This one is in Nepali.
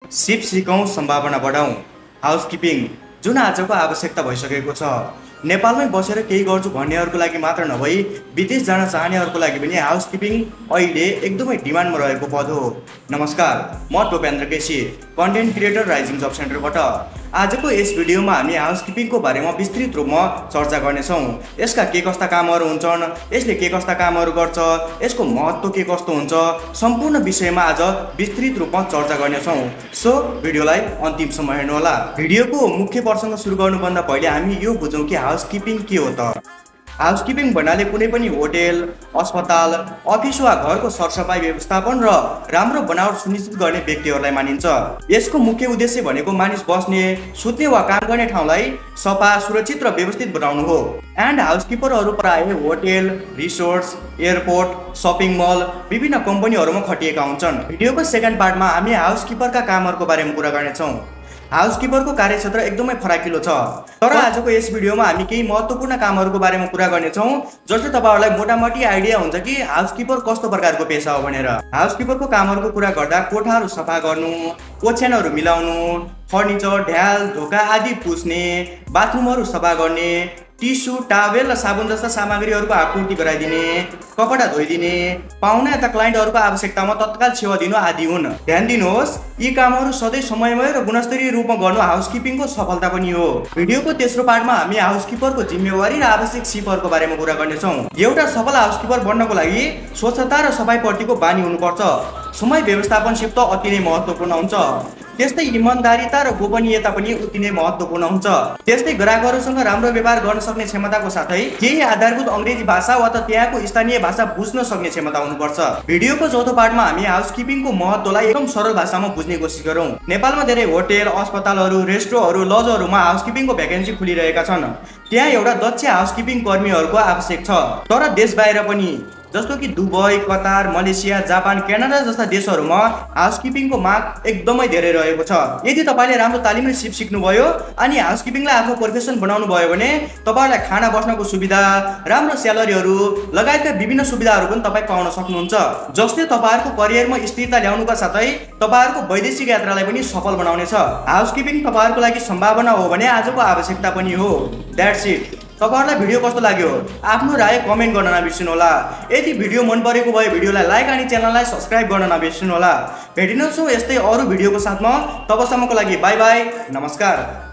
सिप सिकौँ सम्भावना बढाउँ हाउसकिपिङ जुन आजको आवश्यकता भइसकेको छ। नेपालमै बसेर केही गर्छु भन्नेहरूको लागि मात्र नभई विदेश जान चाहनेहरूको लागि पनि हाउसकिपिङ अहिले एकदमै डिमान्डमा रहेको पद हो। नमस्कार, म Topendra KC, content creator rising जब सेन्टरबाट। आजको यस भिडियोमा हामी हाउसकिपिङको बारेमा विस्तृत रूपमा चर्चा गर्नेछौँ। यसका के कस्ता कामहरू हुन्छन्, यसले के कस्ता कामहरू गर्छ, यसको महत्त्व के कस्तो हुन्छ, सम्पूर्ण विषयमा आज विस्तृत रूपमा चर्चा गर्नेछौँ। सो भिडियोलाई अन्तिमसम्म हेर्नुहोला। भिडियोको मुख्य प्रसङ्ग सुरु गर्नुभन्दा पहिले हामी यो बुझौँ कि हाउसकिपिङ के हो त। हाउसकिपिङ भन्नाले कुनै पनि होटेल, अस्पताल, अफिस वा घरको सरसफाइ व्यवस्थापन र राम्रो बनावट सुनिश्चित गर्ने व्यक्तिहरूलाई मानिन्छ। यसको मुख्य उद्देश्य भनेको मानिस बस्ने, सुत्ने वा काम गर्ने ठाउँलाई सफा, सुरक्षित र व्यवस्थित बनाउनु हो। एन्ड हाउसकिपरहरू प्रायः hotel, resorts, airport, shopping mall, विभिन्न कम्पनीहरूमा खटिएका हुन्छन्। भिडियोको सेकेन्ड पार्टमा हामी हाउसकिपरका कामहरूको बारेमा कुरा गर्नेछौँ। हाउसकिपरको कार्यक्षेत्र एकदमै फराकिलो छ, तर आजको यस भिडियोमा हामी केही महत्त्वपूर्ण कामहरूको बारेमा कुरा गर्नेछौँ जसले तपाईँहरूलाई मोटामोटी आइडिया हुन्छ कि हाउसकिपर कस्तो प्रकारको पेसा हो भनेर। हाउसकिपरको कामहरूको कुरा गर्दा कोठाहरू सफा गर्नु, ओछ्यानहरू मिलाउनु, फर्निचर, ढ्याल, ढोका आदि पुस्ने, बाथरुमहरू सफा गर्ने, टिस्यु, टावेल र साबुन जस्ता सामग्रीहरूको आपूर्ति गराइदिने, कपडा धोइदिने, पाहुना तथा क्लाइन्टहरूको आवश्यकतामा तत्काल सेवा दिनु आदि हुन्। ध्यान दिनुहोस्, यी कामहरू सधैँ समयमय र गुणस्तरीय रूपमा गर्नु हाउसकिपिङको सफलता पनि हो। भिडियोको तेस्रो पार्टमा हामी हाउसकिपरको जिम्मेवारी र आवश्यक सिपहरूको बारेमा कुरा गर्नेछौँ। एउटा सफल हाउसकिपर बन्नको लागि स्वच्छता र सफाइप्रतिको बानी हुनुपर्छ। समय व्यवस्थापन सिप त अति नै महत्त्वपूर्ण हुन्छ। त्यस्तै इमानदारिता र गोपनीयता पनि उति नै महत्त्वपूर्ण हुन्छ। त्यस्तै ग्राहकहरूसँग राम्रो व्यवहार गर्न सक्ने क्षमताको साथै केही आधारभूत अङ्ग्रेजी भाषा वा त त्यहाँको स्थानीय भाषा बुझ्न सक्ने क्षमता हुनुपर्छ। भिडियोको चौथो पार्टमा हामी हाउसकिपिङको महत्त्वलाई एकदम सरल भाषामा बुझ्ने कोसिस गरौँ। नेपालमा धेरै होटेल, अस्पतालहरू, रेस्टुरेन्टहरू, लजहरूमा हाउसकिपिङको भ्याकेन्सी खुलिरहेका छन्। त्यहाँ एउटा दक्ष हाउसकिपिङ कर्मीहरूको आवश्यक छ। तर देश बाहिर पनि, जस्तो कि Dubai, Qatar, Malaysia, Japan, Canada जस्ता देशहरूमा हाउसकिपिङको माग एकदमै धेरै रहेको छ। यदि तपाईँले राम्रो तालिम र सिप सिक्नुभयो अनि हाउसकिपिङलाई आफ्नो प्रोफेसन बनाउनु भयो भने तपाईँलाई खाना बस्नको सुविधा, राम्रो स्यालेरीहरू लगायतका विभिन्न सुविधाहरू पनि तपाईँ पाउन सक्नुहुन्छ, जसले तपाईँहरूको करियरमा स्थिरता ल्याउनुका साथै तपाईँहरूको वैदेशिक यात्रालाई पनि सफल बनाउनेछ। हाउसकिपिङ तपाईँहरूको लागि सम्भावना हो भने आजको आवश्यकता पनि हो। That's it. तपाईँहरूलाई भिडियो कस्तो लाग्यो आफ्नो राय कमेन्ट गर्न नबिर्सिनुहोला। यदि भिडियो मन परेको भए भिडियोलाई लाइक अनि च्यानललाई सब्स्क्राइब गर्न नबिर्सिनुहोला। भेटिन्छौँ यस्तै अरू भिडियोको साथमा। तबसम्मको लागि बाई बाई, नमस्कार।